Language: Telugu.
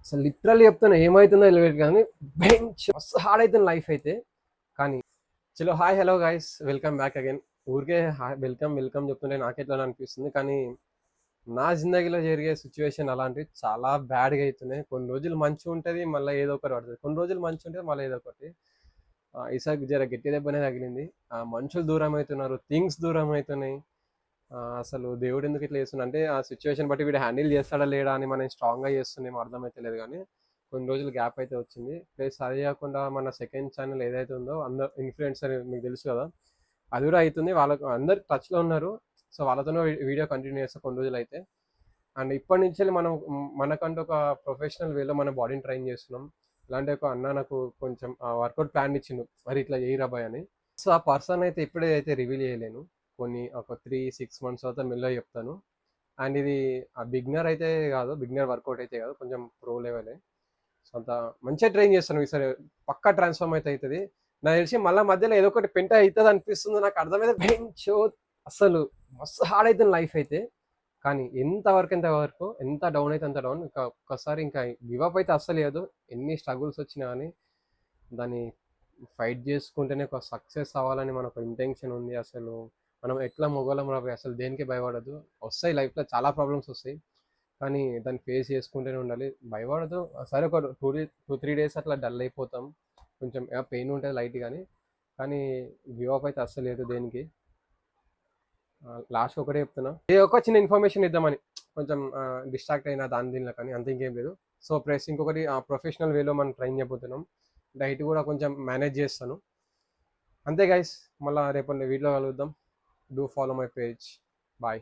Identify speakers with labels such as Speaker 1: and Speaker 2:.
Speaker 1: అసలు లిటరల్లీ చెప్తాను ఏమవుతుందో తెలియదు కానీ బెంచ్ మస్తు హార్డ్ అవుతుంది లైఫ్ అయితే. కానీ చలో hi hello guys, welcome back again. ఊరికే హాయ్ వెల్కమ్ వెల్కమ్ చెప్తుంటే నాకెట్లా అనిపిస్తుంది, కానీ నా జిందగీలో జరిగే సిచ్యువేషన్ అలాంటివి చాలా బ్యాడ్గా అవుతున్నాయి. కొన్ని రోజులు మంచిగా ఉంటుంది, మళ్ళీ ఏదో ఒకటి పడుతుంది. కొన్ని రోజులు మంచిగా ఉంటుంది, మళ్ళీ ఏదో ఒకటి. ఈసారి జర గట్టి దెబ్బనే తగిలింది. మనుషులు దూరం అవుతున్నారు, థింగ్స్ దూరం అవుతున్నాయి. అసలు దేవుడు ఎందుకు ఇట్లా చేస్తున్నా అంటే ఆ సిచ్యువేషన్ బట్టి వీడు హ్యాండిల్ చేస్తాడా లేడా అని మనం స్ట్రాంగ్గా చేస్తున్నామో అర్థమైతే లేదు. కానీ కొన్ని రోజులు గ్యాప్ అయితే వచ్చింది. ప్లస్ అదే కాకుండా మన సెకండ్ ఛానల్ ఏదైతే ఉందో అందరు ఇన్ఫ్లుయెన్సర్ మీకు తెలుసు కదా, అది కూడా అవుతుంది. వాళ్ళకు అందరు టచ్లో ఉన్నారు. సో వాళ్ళతోనే వీడియో కంటిన్యూ చేస్తాం కొన్ని రోజులు అయితే. అండ్ ఇప్పటి నుంచి మనం మనకంటూ ఒక ప్రొఫెషనల్ వేలో మన బాడీని ట్రైన్ చేస్తున్నాం. ఇలాంటి ఒక అన్న నాకు కొంచెం వర్కౌట్ ప్లాన్ ఇచ్చిండు, మరి ఇట్లా చేయి రాబాయ్ అని. సో ఆ పర్సన్ అయితే ఇప్పుడే అయితే రివీల్ చేయలేను, కొన్ని ఒక 3-6 మంత్స్ తర్వాత మెల్లగా చెప్తాను. అండ్ ఇది ఆ బిగినర్ అయితే కాదు, బిగినర్ వర్కౌట్ అయితే కాదు, కొంచెం ప్రో లెవెలే. సో అంత మంచిగా ట్రైన్ చేస్తాను ఈసారి, పక్కా ట్రాన్స్ఫార్మ్ అయితే అవుతుంది నాకు తెలిసి. మళ్ళీ మధ్యలో ఏదో ఒకటి పెంట అవుతుంది అనిపిస్తుంది నాకు, అర్థమైతే బెంచో. అసలు మస్తు హార్డ్ అవుతుంది లైఫ్ అయితే. కానీ ఎంత వరకు ఎంత డౌన్ అయితే అంత డౌన్. ఇంకా ఒక్కసారి ఇంకా గివప్ అయితే అస్సలు లేదు. ఎన్ని స్ట్రగుల్స్ వచ్చినా కానీ దాన్ని ఫైట్ చేసుకుంటేనే ఒక సక్సెస్ అవ్వాలని మనకు ఇంటెన్షన్ ఉంది. అసలు మనం ఎట్లా మొగోళ్ళం రా భయ్, అసలు దేనికి భయపడదు. వస్తాయి లైఫ్లో చాలా ప్రాబ్లమ్స్ వస్తాయి, కానీ దాన్ని ఫేస్ చేసుకుంటూనే ఉండాలి. భయపడదు. సరే ఒక 2-3 డేస్ అట్లా డల్ అయిపోతాం, కొంచెం పెయిన్ ఉంటుంది లైట్ కానీ గివ్ అప్ అయితే అస్సలు లేదు దేనికి. లాస్ట్ ఒకటే చెప్తున్నా, ఏ ఒక చిన్న ఇన్ఫర్మేషన్ ఇద్దామని కొంచెం డిస్ట్రాక్ట్ అయినా దాని దీనిలో, కానీ అంత ఇంకేం లేదు. సో ప్లస్ ఇంకొకటి ప్రొఫెషనల్ వేలో మనం ట్రైన్ చేయబోతున్నాం. డైట్ కూడా కొంచెం మేనేజ్ చేస్తాను. అంతే గైస్, మళ్ళీ రేపు వీడియోలో కలుద్దాం. Do follow my page. Bye.